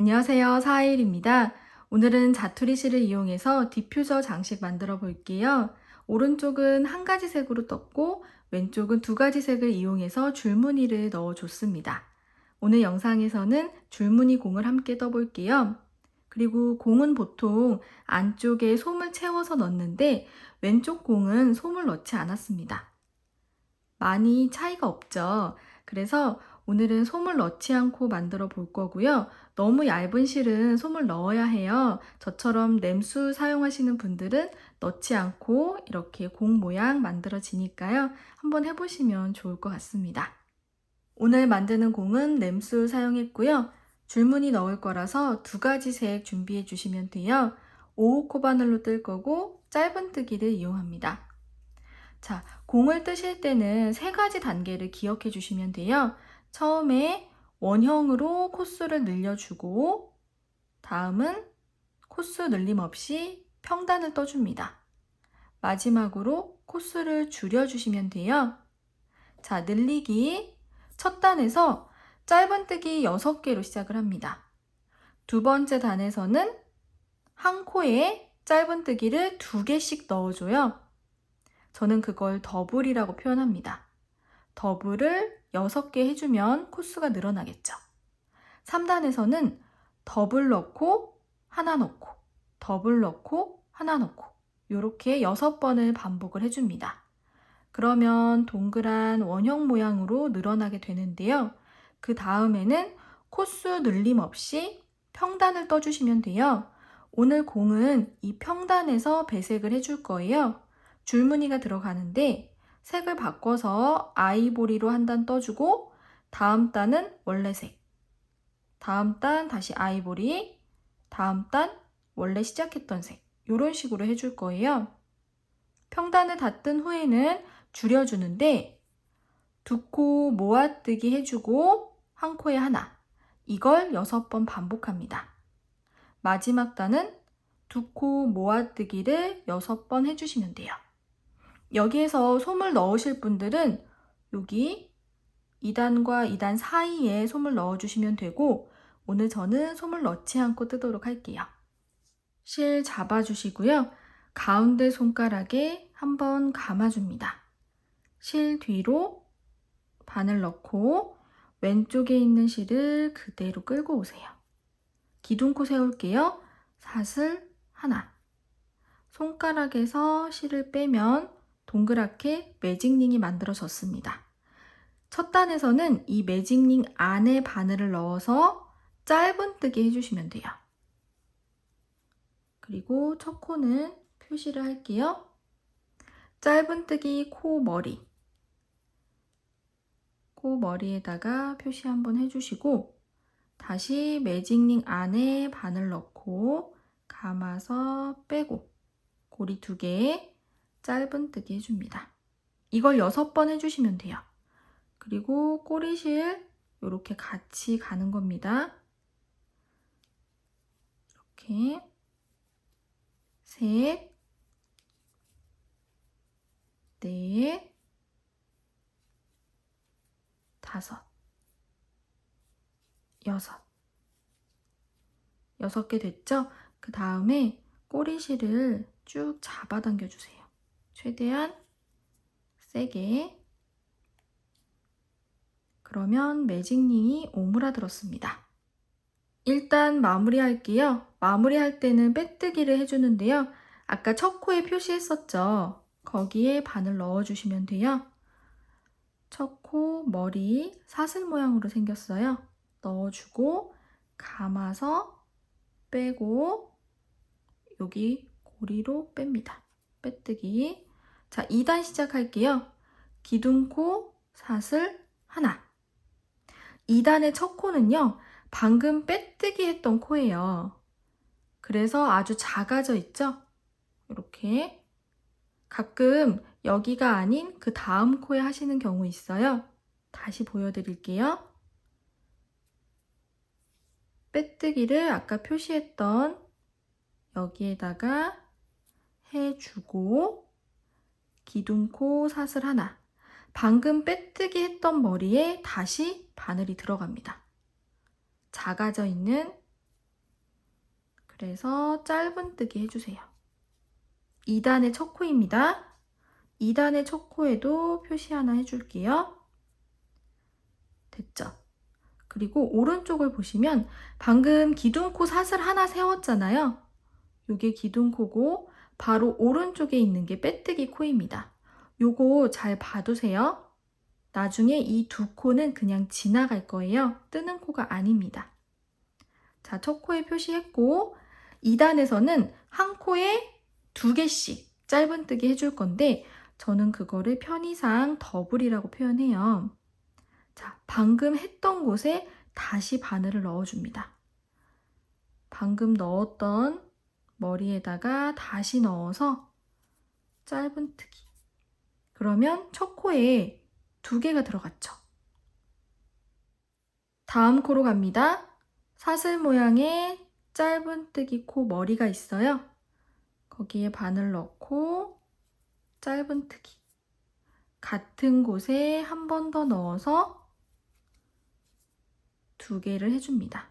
안녕하세요. 사하일입니다. 오늘은 자투리실을 이용해서 디퓨저 장식 만들어 볼게요. 오른쪽은 한 가지 색으로 떴고 왼쪽은 두 가지 색을 이용해서 줄무늬를 넣어줬습니다. 오늘 영상에서는 줄무늬 공을 함께 떠볼게요. 그리고 공은 보통 안쪽에 솜을 채워서 넣는데 왼쪽 공은 솜을 넣지 않았습니다. 많이 차이가 없죠. 그래서 오늘은 솜을 넣지 않고 만들어 볼 거고요. 너무 얇은 실은 솜을 넣어야 해요. 저처럼 냄수 사용하시는 분들은 넣지 않고 이렇게 공 모양 만들어지니까요. 한번 해보시면 좋을 것 같습니다. 오늘 만드는 공은 냄수 사용했고요. 줄무늬 넣을 거라서 두 가지 색 준비해 주시면 돼요. 5호 코바늘로 뜰 거고 짧은뜨기를 이용합니다. 자, 공을 뜨실 때는 세 가지 단계를 기억해 주시면 돼요. 처음에 원형으로 코스를 늘려주고, 다음은 코스 늘림 없이 평단을 떠줍니다. 마지막으로 코스를 줄여주시면 돼요. 자, 늘리기 첫 단에서 짧은뜨기 6개로 시작을 합니다. 두 번째 단에서는 한 코에 짧은뜨기를 2개씩 넣어줘요. 저는 그걸 더블이라고 표현합니다. 더블을 6개 해주면 코스가 늘어나겠죠. 3단에서는 더블 넣고 하나 넣고 더블 넣고 하나 넣고 이렇게 6번을 반복을 해줍니다. 그러면 동그란 원형 모양으로 늘어나게 되는데요. 그 다음에는 코스 늘림 없이 평단을 떠주시면 돼요. 오늘 공은 이 평단에서 배색을 해줄 거예요. 줄무늬가 들어가는데 색을 바꿔서 아이보리로 한 단 떠주고 다음 단은 원래 색, 다음 단 다시 아이보리, 다음 단 원래 시작했던 색 이런 식으로 해줄 거예요. 평단을 다 뜬 후에는 줄여주는데 두 코 모아뜨기 해주고 한 코에 하나, 이걸 6번 반복합니다. 마지막 단은 두 코 모아뜨기를 6번 해주시면 돼요. 여기에서 솜을 넣으실 분들은 여기 2단과 2단 사이에 솜을 넣어주시면 되고 오늘 저는 솜을 넣지 않고 뜨도록 할게요. 실 잡아주시고요. 가운데 손가락에 한번 감아줍니다. 실 뒤로 바늘 넣고 왼쪽에 있는 실을 그대로 끌고 오세요. 기둥코 세울게요. 사슬 하나. 손가락에서 실을 빼면 동그랗게 매직링이 만들어졌습니다. 첫 단에서는 이 매직링 안에 바늘을 넣어서 짧은뜨기 해주시면 돼요. 그리고 첫 코는 표시를 할게요. 짧은뜨기 코 머리. 코 머리에다가 표시 한번 해주시고 다시 매직링 안에 바늘 넣고 감아서 빼고 고리 2개 짧은뜨기 해줍니다. 이걸 6번 해주시면 돼요. 그리고 꼬리실 이렇게 같이 가는 겁니다. 이렇게 셋, 넷, 다섯, 여섯. 6개 됐죠? 그 다음에 꼬리실을 쭉 잡아당겨 주세요. 최대한 세게. 그러면 매직링이 오므라들었습니다. 일단 마무리할게요. 마무리할 때는 빼뜨기를 해주는데요. 아까 첫 코에 표시했었죠? 거기에 바늘 넣어주시면 돼요. 첫 코 머리 사슬 모양으로 생겼어요. 넣어주고 감아서 빼고 여기 고리로 뺍니다. 빼뜨기. 자, 2단 시작할게요. 기둥코 사슬 하나. 2단의 첫 코는요. 방금 빼뜨기 했던 코예요. 그래서 아주 작아져 있죠? 이렇게. 가끔 여기가 아닌 그 다음 코에 하시는 경우 있어요. 다시 보여드릴게요. 빼뜨기를 아까 표시했던 여기에다가 해주고 기둥코 사슬 하나. 방금 빼뜨기 했던 머리에 다시 바늘이 들어갑니다. 작아져 있는 그래서 짧은뜨기 해주세요. 2단의 첫 코입니다. 2단의 첫 코에도 표시 하나 해줄게요. 됐죠? 그리고 오른쪽을 보시면 방금 기둥코 사슬 하나 세웠잖아요. 요게 기둥코고 바로 오른쪽에 있는 게 빼뜨기 코입니다. 요거 잘 봐두세요. 나중에 이 두 코는 그냥 지나갈 거예요. 뜨는 코가 아닙니다. 자, 첫 코에 표시했고 2단에서는 한 코에 2개씩 짧은뜨기 해줄 건데 저는 그거를 편의상 더블이라고 표현해요. 자, 방금 했던 곳에 다시 바늘을 넣어줍니다. 방금 넣었던 머리에다가 다시 넣어서 짧은뜨기. 그러면 첫 코에 2개가 들어갔죠. 다음 코로 갑니다. 사슬 모양의 짧은뜨기 코 머리가 있어요. 거기에 바늘 넣고 짧은뜨기. 같은 곳에 한 번 더 넣어서 2개를 해줍니다.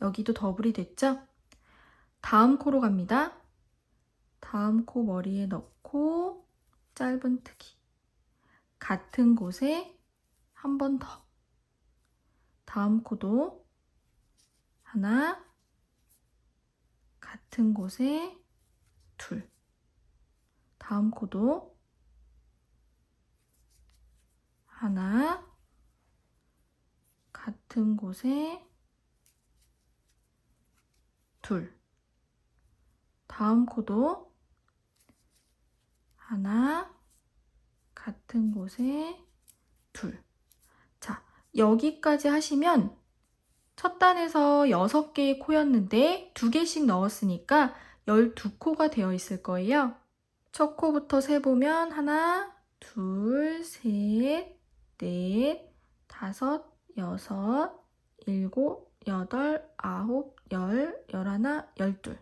여기도 더블이 됐죠? 다음 코로 갑니다. 다음 코 머리에 넣고 짧은뜨기. 같은 곳에 한 번 더. 다음 코도 하나, 같은 곳에 2. 다음 코도 하나, 같은 곳에 2. 다음 코도 하나, 같은 곳에 2. 자, 여기까지 하시면 첫 단에서 6개의 코였는데 2개씩 넣었으니까 12코가 되어 있을 거예요. 첫 코부터 세보면 하나, 둘, 셋, 넷, 다섯, 여섯, 일곱, 여덟, 아홉, 열, 열하나, 열둘.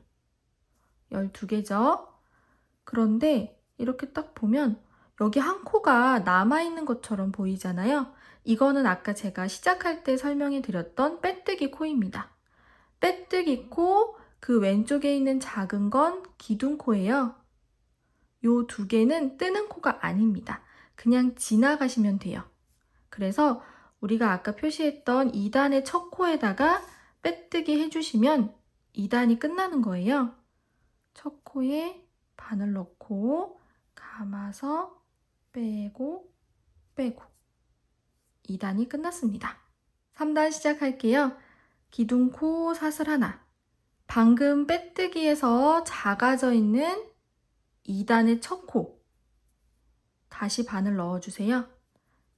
12개죠? 그런데 이렇게 딱 보면 여기 한 코가 남아있는 것처럼 보이잖아요. 이거는 아까 제가 시작할 때 설명해 드렸던 빼뜨기 코입니다. 빼뜨기 코, 그 왼쪽에 있는 작은 건 기둥코예요. 요 2개는 뜨는 코가 아닙니다. 그냥 지나가시면 돼요. 그래서 우리가 아까 표시했던 2단의 첫 코에다가 빼뜨기 해주시면 2단이 끝나는 거예요. 첫 코에 바늘 넣고 감아서 빼고 빼고 2단이 끝났습니다. 3단 시작할게요. 기둥코 사슬 하나. 방금 빼뜨기에서 작아져 있는 2단의 첫 코. 다시 바늘 넣어주세요.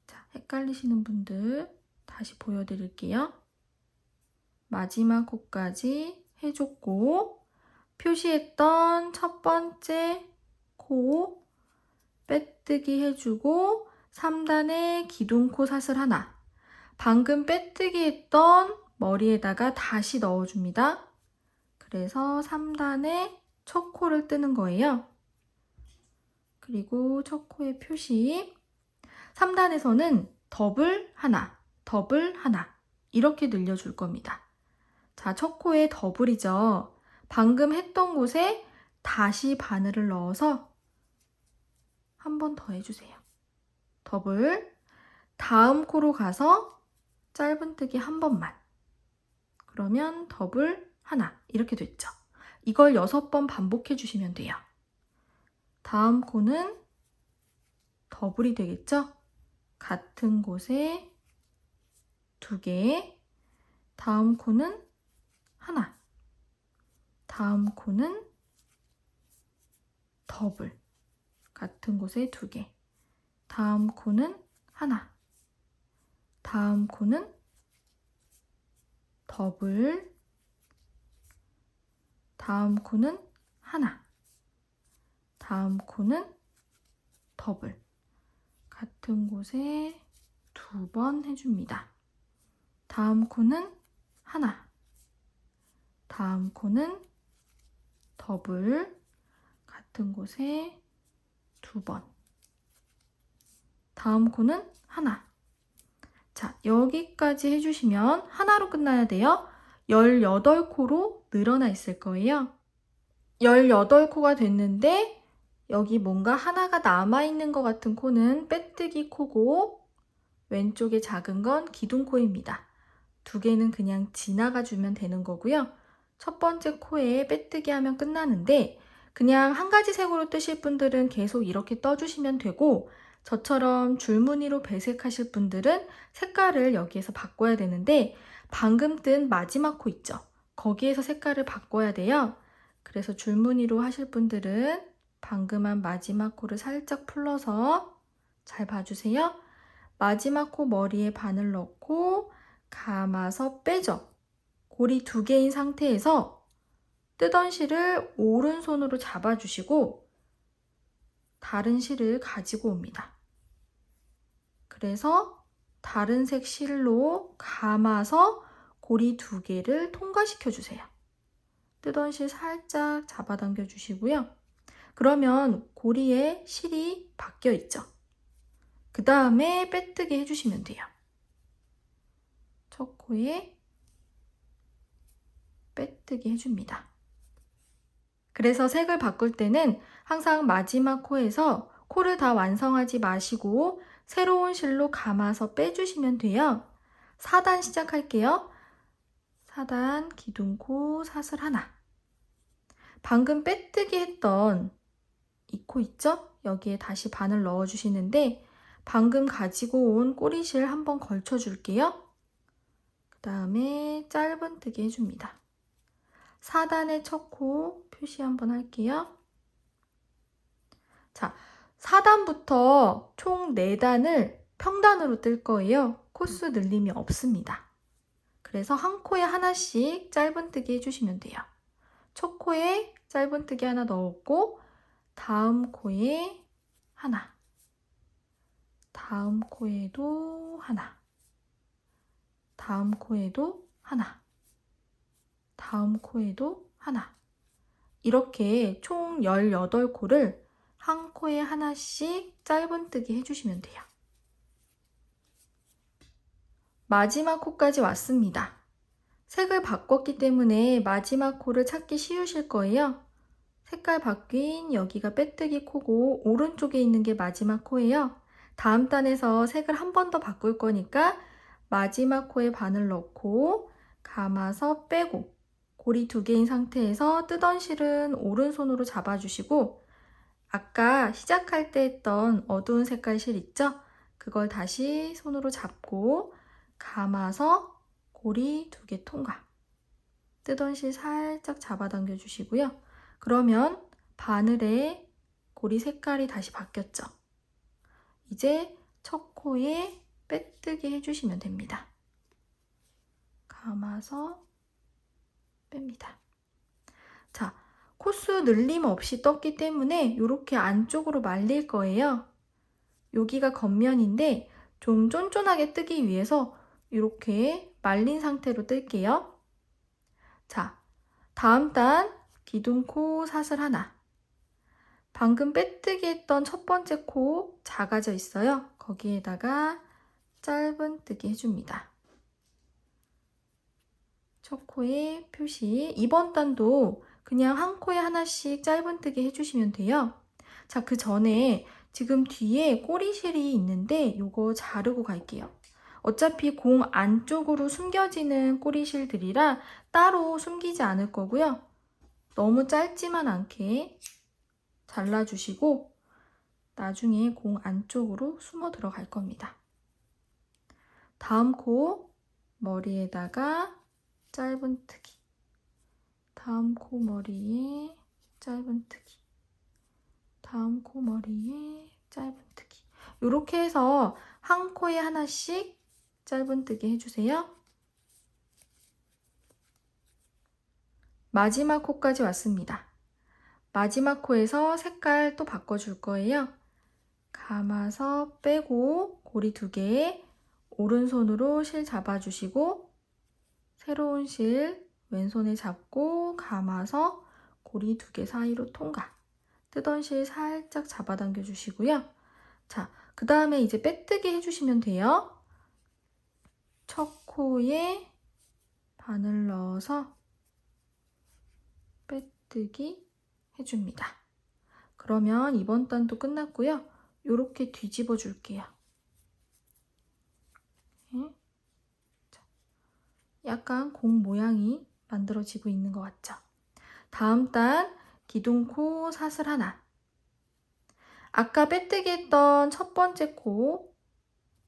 자, 헷갈리시는 분들 다시 보여드릴게요. 마지막 코까지 해줬고 표시했던 첫 번째 코 빼뜨기 해주고 3단의 기둥코 사슬 하나. 방금 빼뜨기 했던 머리에다가 다시 넣어줍니다. 그래서 3단의 첫 코를 뜨는 거예요. 그리고 첫 코의 표시. 3단에서는 더블 하나, 더블 하나 이렇게 늘려줄 겁니다. 자, 첫 코에 더블이죠. 방금 했던 곳에 다시 바늘을 넣어서 한 번 더 해주세요. 더블. 다음 코로 가서 짧은뜨기 한 번만. 그러면 더블 하나 이렇게 됐죠. 이걸 6번 반복해 주시면 돼요. 다음 코는 더블이 되겠죠? 같은 곳에 2개. 다음 코는 하나. 다음 코는 더블. 같은 곳에 2개. 다음 코는 하나. 다음 코는 더블. 다음 코는 하나. 다음 코는 더블. 같은 곳에 2번 해줍니다. 다음 코는 하나. 다음 코는 더블. 같은 곳에 2번. 다음 코는 하나. 자, 여기까지 해주시면 하나로 끝나야 돼요. 18코로 늘어나 있을 거예요. 18코가 됐는데 여기 뭔가 하나가 남아있는 것 같은 코는 빼뜨기 코고 왼쪽에 작은 건 기둥코입니다. 두 개는 그냥 지나가 주면 되는 거고요. 첫 번째 코에 빼뜨기 하면 끝나는데 그냥 한 가지 색으로 뜨실 분들은 계속 이렇게 떠주시면 되고 저처럼 줄무늬로 배색하실 분들은 색깔을 여기에서 바꿔야 되는데 방금 뜬 마지막 코 있죠? 거기에서 색깔을 바꿔야 돼요. 그래서 줄무늬로 하실 분들은 방금 한 마지막 코를 살짝 풀러서 잘 봐주세요. 마지막 코 머리에 바늘 넣고 감아서 빼죠. 고리 2개인 상태에서 뜨던 실을 오른손으로 잡아주시고 다른 실을 가지고 옵니다. 그래서 다른 색 실로 감아서 고리 2개를 통과시켜 주세요. 뜨던 실 살짝 잡아당겨 주시고요. 그러면 고리에 실이 바뀌어 있죠. 그 다음에 빼뜨기 해주시면 돼요. 첫 코에 빼뜨기 해줍니다. 그래서 색을 바꿀 때는 항상 마지막 코에서 코를 다 완성하지 마시고 새로운 실로 감아서 빼주시면 돼요. 4단 시작할게요. 4단 기둥코 사슬 하나. 방금 빼뜨기 했던 이 코 있죠? 여기에 다시 바늘 넣어주시는데 방금 가지고 온 꼬리실 한번 걸쳐줄게요. 그 다음에 짧은뜨기 해줍니다. 4단의 첫 코 표시 한번 할게요. 자, 4단부터 총 4단을 평단으로 뜰 거예요. 코수 늘림이 없습니다. 그래서 한 코에 하나씩 짧은뜨기 해주시면 돼요. 첫 코에 짧은뜨기 하나 넣었고 다음 코에 하나, 다음 코에도 하나, 다음 코에도 하나, 다음 코에도 하나. 이렇게 총 18코를 한 코에 하나씩 짧은뜨기 해주시면 돼요. 마지막 코까지 왔습니다. 색을 바꿨기 때문에 마지막 코를 찾기 쉬우실 거예요. 색깔 바뀐 여기가 빼뜨기 코고 오른쪽에 있는 게 마지막 코예요. 다음 단에서 색을 한 번 더 바꿀 거니까 마지막 코에 바늘 넣고 감아서 빼고 고리 2개인 상태에서 뜨던 실은 오른손으로 잡아주시고 아까 시작할 때 했던 어두운 색깔 실 있죠? 그걸 다시 손으로 잡고 감아서 고리 2개 통과. 뜨던 실 살짝 잡아당겨 주시고요. 그러면 바늘에 고리 색깔이 다시 바뀌었죠? 이제 첫 코에 빼뜨기 해주시면 됩니다. 감아서 뺍니다. 자, 코수 늘림 없이 떴기 때문에 이렇게 안쪽으로 말릴 거예요. 여기가 겉면인데 좀 쫀쫀하게 뜨기 위해서 이렇게 말린 상태로 뜰게요. 자, 다음 단 기둥코 사슬 하나. 방금 빼뜨기 했던 첫 번째 코 작아져 있어요. 거기에다가 짧은뜨기 해줍니다. 첫 코에 표시. 이번 단도 그냥 한 코에 하나씩 짧은뜨기 해주시면 돼요. 자, 그 전에 지금 뒤에 꼬리실이 있는데 이거 자르고 갈게요. 어차피 공 안쪽으로 숨겨지는 꼬리실들이라 따로 숨기지 않을 거고요. 너무 짧지만 않게 잘라주시고 나중에 공 안쪽으로 숨어 들어갈 겁니다. 다음 코 머리에다가 짧은뜨기, 다음 코 머리에 짧은뜨기, 다음 코 머리에 짧은뜨기. 이렇게 해서 한 코에 하나씩 짧은뜨기 해주세요. 마지막 코까지 왔습니다. 마지막 코에서 색깔 또 바꿔줄 거예요. 감아서 빼고 고리 2개 오른손으로 실 잡아주시고 새로운 실 왼손에 잡고 감아서 고리 2개 사이로 통과. 뜨던 실 살짝 잡아당겨 주시고요. 자, 그 다음에 이제 빼뜨기 해주시면 돼요. 첫 코에 바늘 넣어서 빼뜨기 해줍니다. 그러면 이번 단도 끝났고요. 이렇게 뒤집어 줄게요. 약간 공 모양이 만들어지고 있는 것 같죠? 다음 단 기둥코 사슬 하나. 아까 빼뜨기 했던 첫 번째 코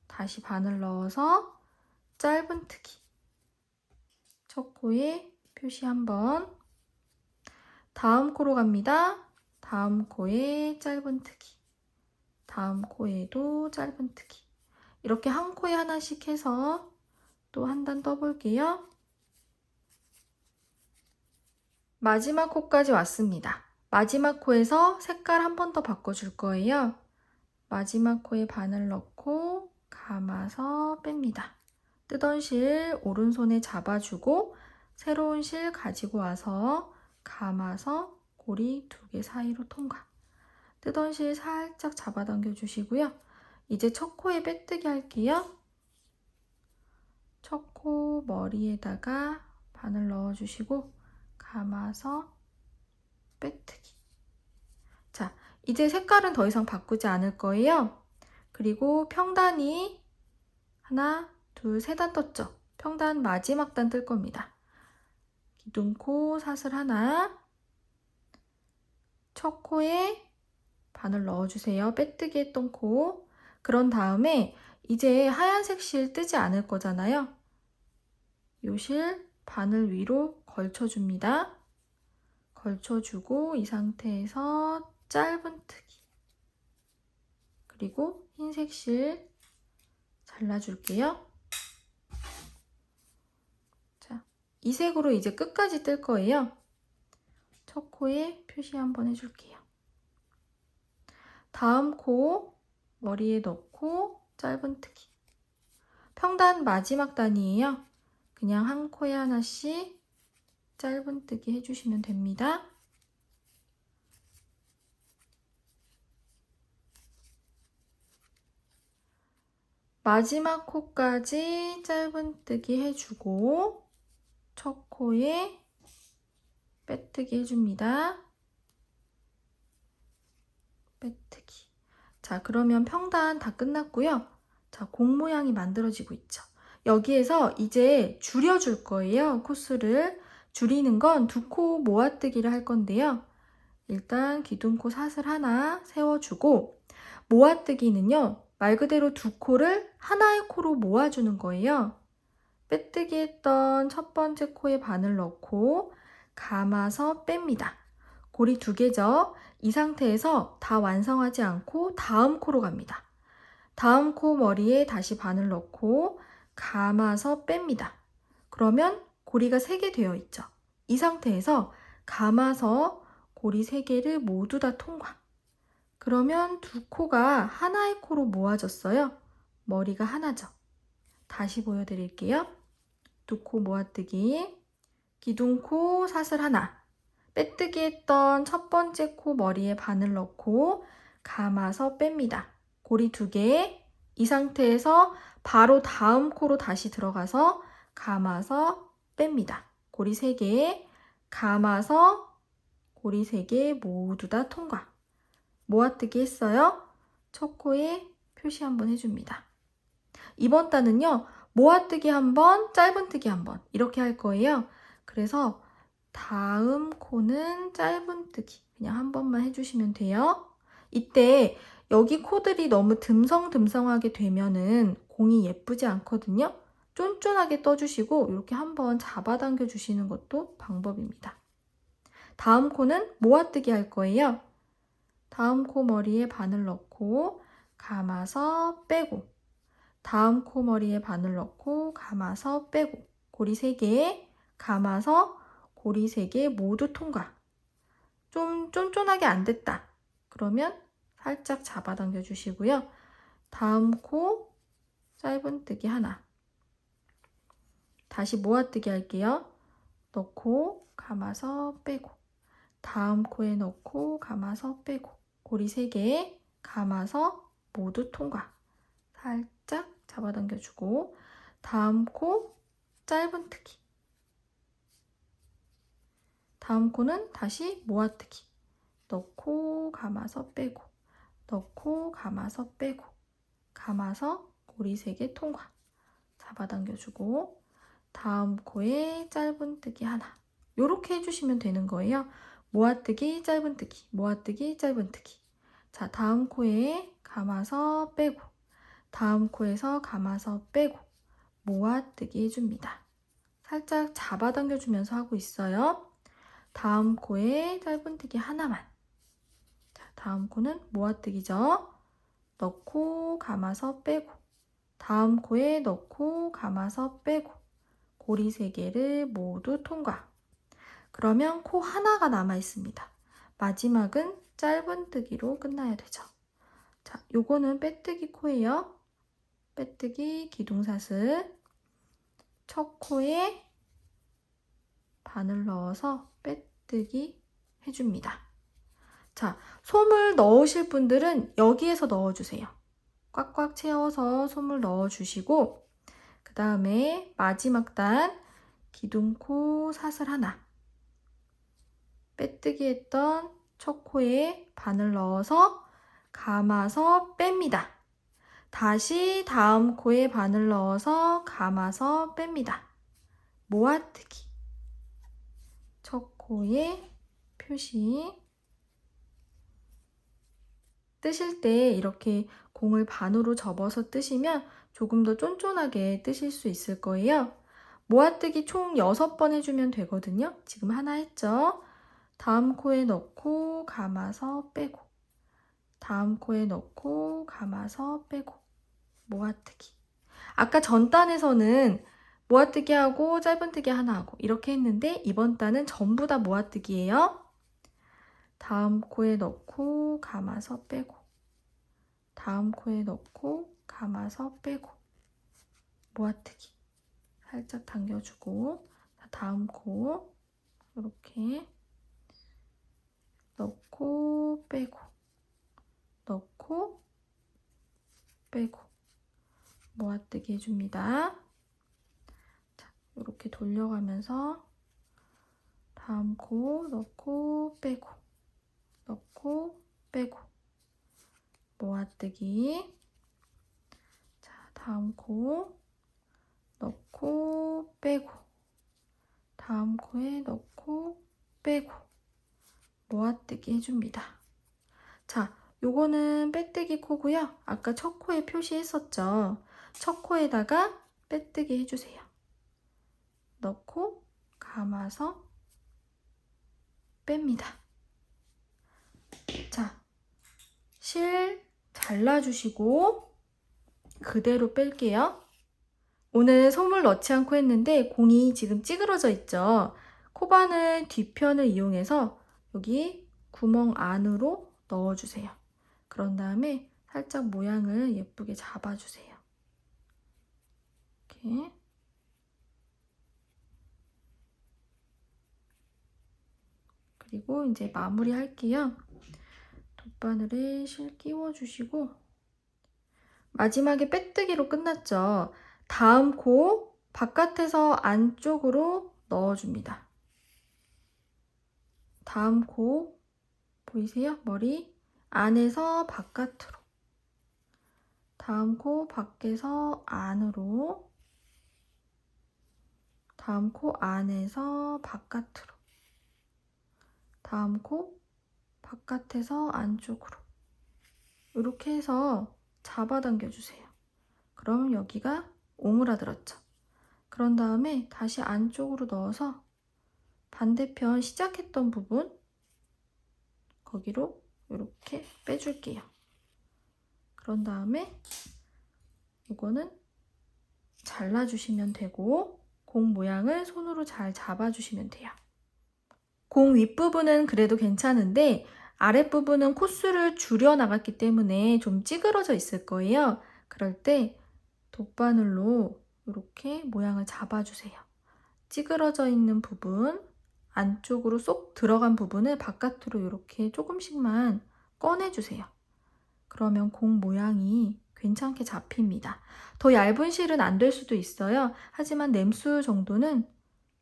다시 바늘 넣어서 짧은뜨기. 첫 코에 표시 한번. 다음 코로 갑니다. 다음 코에 짧은뜨기. 다음 코에도 짧은뜨기. 이렇게 한 코에 하나씩 해서 또 한 단 떠볼게요. 마지막 코까지 왔습니다. 마지막 코에서 색깔 한 번 더 바꿔줄 거예요. 마지막 코에 바늘 넣고 감아서 뺍니다. 뜨던 실 오른손에 잡아주고 새로운 실 가지고 와서 감아서 고리 2개 사이로 통과. 뜨던 실 살짝 잡아당겨 주시고요. 이제 첫 코에 빼뜨기 할게요. 첫 코 머리에다가 바늘 넣어주시고 감아서 빼뜨기. 자, 이제 색깔은 더 이상 바꾸지 않을 거예요. 그리고 평단이 하나, 둘, 세 단 떴죠? 평단 마지막 단 뜰 겁니다. 기둥코 사슬 하나, 첫 코에 바늘 넣어주세요. 빼뜨기 했던 코. 그런 다음에 이제 하얀색 실 뜨지 않을 거잖아요. 요 실 바늘 위로 걸쳐줍니다. 걸쳐주고 이 상태에서 짧은뜨기. 그리고 흰색 실 잘라줄게요. 자, 이 색으로 이제 끝까지 뜰 거예요. 첫 코에 표시 한번 해줄게요. 다음 코 머리에 넣고 짧은뜨기. 평단 마지막 단이에요. 그냥 한 코에 하나씩 짧은뜨기 해주시면 됩니다. 마지막 코까지 짧은뜨기 해주고 첫 코에 빼뜨기 해줍니다. 빼뜨기. 자, 그러면 평단 다 끝났고요. 자, 공 모양이 만들어지고 있죠. 여기에서 이제 줄여줄 거예요. 코수를. 줄이는 건 2코 모아뜨기를 할 건데요. 일단 기둥코 사슬 하나 세워주고 모아뜨기는요. 말 그대로 2코를 하나의 코로 모아주는 거예요. 빼뜨기 했던 첫 번째 코에 바늘 넣고 감아서 뺍니다. 고리 2개죠. 이 상태에서 다 완성하지 않고 다음 코로 갑니다. 다음 코 머리에 다시 바늘 넣고 감아서 뺍니다. 그러면 고리가 3개 되어 있죠. 이 상태에서 감아서 고리 3개를 모두 다 통과. 그러면 2코가 하나의 코로 모아졌어요. 머리가 하나죠. 다시 보여드릴게요. 2코 모아뜨기, 기둥코 사슬 하나, 빼뜨기 했던 첫 번째 코 머리에 바늘 넣고 감아서 뺍니다. 고리 2개. 이 상태에서 바로 다음 코로 다시 들어가서 감아서 뺍니다. 고리 3개. 감아서 고리 3개 모두 다 통과. 모아뜨기 했어요. 첫 코에 표시 한번 해줍니다. 이번 단은요. 모아뜨기 한번, 짧은뜨기 한번 이렇게 할 거예요. 그래서 다음 코는 짧은뜨기 그냥 한 번만 해주시면 돼요. 이때 여기 코들이 너무 듬성듬성하게 되면은 공이 예쁘지 않거든요. 쫀쫀하게 떠주시고 이렇게 한번 잡아당겨 주시는 것도 방법입니다. 다음 코는 모아뜨기 할 거예요. 다음 코 머리에 바늘 넣고 감아서 빼고 다음 코 머리에 바늘 넣고 감아서 빼고 고리 3개 감아서 고리 3개 모두 통과. 좀 쫀쫀하게 안 됐다. 그러면 살짝 잡아당겨 주시고요. 다음 코 짧은뜨기 하나. 다시 모아뜨기 할게요. 넣고 감아서 빼고 다음 코에 넣고 감아서 빼고 고리 3개 감아서 모두 통과. 살짝 잡아당겨주고 다음 코 짧은뜨기 다음 코는 다시 모아뜨기. 넣고 감아서 빼고, 넣고 감아서 빼고, 감아서 고리 3개 통과. 잡아당겨주고 다음 코에 짧은뜨기 하나. 요렇게 해주시면 되는 거예요. 모아뜨기, 짧은뜨기, 모아뜨기, 짧은뜨기. 자, 다음 코에 감아서 빼고, 다음 코에서 감아서 빼고, 모아뜨기 해줍니다. 살짝 잡아당겨주면서 하고 있어요. 다음 코에 짧은뜨기 하나만. 자, 다음 코는 모아뜨기죠. 넣고 감아서 빼고, 다음 코에 넣고 감아서 빼고, 고리 3개를 모두 통과. 그러면 코 하나가 남아 있습니다. 마지막은 짧은뜨기로 끝나야 되죠. 자, 요거는 빼뜨기 코예요. 빼뜨기 기둥사슬. 첫 코에 바늘 넣어서 빼뜨기 해줍니다. 자, 솜을 넣으실 분들은 여기에서 넣어주세요. 꽉꽉 채워서 솜을 넣어주시고 그 다음에 마지막 단 기둥코 사슬 하나. 빼뜨기 했던 첫 코에 바늘 넣어서 감아서 뺍니다. 다시 다음 코에 바늘 넣어서 감아서 뺍니다. 모아뜨기. 첫 코에 표시. 뜨실 때 이렇게 공을 반으로 접어서 뜨시면 조금 더 쫀쫀하게 뜨실 수 있을 거예요. 모아뜨기 총 6번 해주면 되거든요. 지금 하나 했죠? 다음 코에 넣고 감아서 빼고, 다음 코에 넣고 감아서 빼고, 모아뜨기. 아까 전 단에서는 모아뜨기 하고 짧은뜨기 하나 하고 이렇게 했는데 이번 단은 전부 다 모아뜨기예요. 다음 코에 넣고 감아서 빼고, 다음 코에 넣고 감아서 빼고, 모아뜨기. 살짝 당겨주고, 다음 코 이렇게 넣고 빼고, 넣고 빼고, 모아뜨기 해줍니다. 자, 이렇게 돌려가면서 다음 코 넣고 빼고, 넣고 빼고, 모아뜨기. 자, 다음 코 넣고 빼고, 다음 코에 넣고 빼고, 모아뜨기 해줍니다. 자, 요거는 빼뜨기 코고요. 아까 첫 코에 표시했었죠. 첫 코에다가 빼뜨기 해주세요. 넣고 감아서 뺍니다. 자, 실 잘라주시고 그대로 뺄게요. 오늘 솜을 넣지 않고 했는데 공이 지금 찌그러져 있죠. 코바늘 뒤편을 이용해서 여기 구멍 안으로 넣어주세요. 그런 다음에 살짝 모양을 예쁘게 잡아주세요. 이렇게. 그리고 이제 마무리 할게요. 돗바늘에 실 끼워주시고 마지막에 빼뜨기로 끝났죠. 다음 코 바깥에서 안쪽으로 넣어줍니다. 다음 코 보이세요? 머리 안에서 바깥으로. 다음 코 밖에서 안으로. 다음 코 안에서 바깥으로. 다음 코 바깥에서 안쪽으로. 이렇게 해서 잡아당겨 주세요. 그럼 여기가 오므라들었죠. 그런 다음에 다시 안쪽으로 넣어서 반대편 시작했던 부분 거기로 이렇게 빼줄게요. 그런 다음에 이거는 잘라주시면 되고 공 모양을 손으로 잘 잡아주시면 돼요. 공 윗부분은 그래도 괜찮은데 아랫부분은 코수를 줄여 나갔기 때문에 좀 찌그러져 있을 거예요. 그럴 때 돗바늘로 이렇게 모양을 잡아주세요. 찌그러져 있는 부분, 안쪽으로 쏙 들어간 부분을 바깥으로 이렇게 조금씩만 꺼내주세요. 그러면 공 모양이 괜찮게 잡힙니다. 더 얇은 실은 안 될 수도 있어요. 하지만 냄수 정도는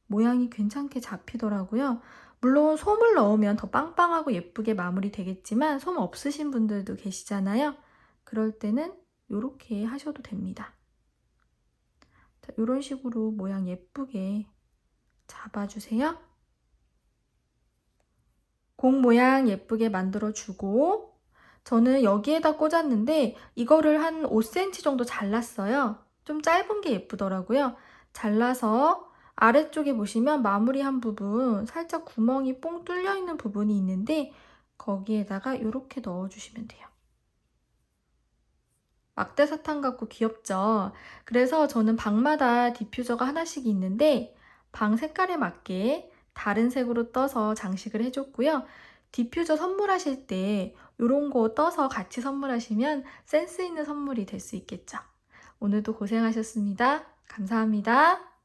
모양이 괜찮게 잡히더라고요. 물론 솜을 넣으면 더 빵빵하고 예쁘게 마무리 되겠지만 솜 없으신 분들도 계시잖아요. 그럴 때는 이렇게 하셔도 됩니다. 자, 이런 식으로 모양 예쁘게 잡아주세요. 공 모양 예쁘게 만들어주고 저는 여기에다 꽂았는데 이거를 한 5cm 정도 잘랐어요. 좀 짧은 게 예쁘더라고요. 잘라서 아래쪽에 보시면 마무리한 부분 살짝 구멍이 뽕 뚫려 있는 부분이 있는데 거기에다가 이렇게 넣어주시면 돼요. 막대 사탕 같고 귀엽죠? 그래서 저는 방마다 디퓨저가 하나씩 있는데 방 색깔에 맞게 다른 색으로 떠서 장식을 해줬고요. 디퓨저 선물하실 때 이런 거 떠서 같이 선물하시면 센스 있는 선물이 될 수 있겠죠. 오늘도 고생하셨습니다. 감사합니다.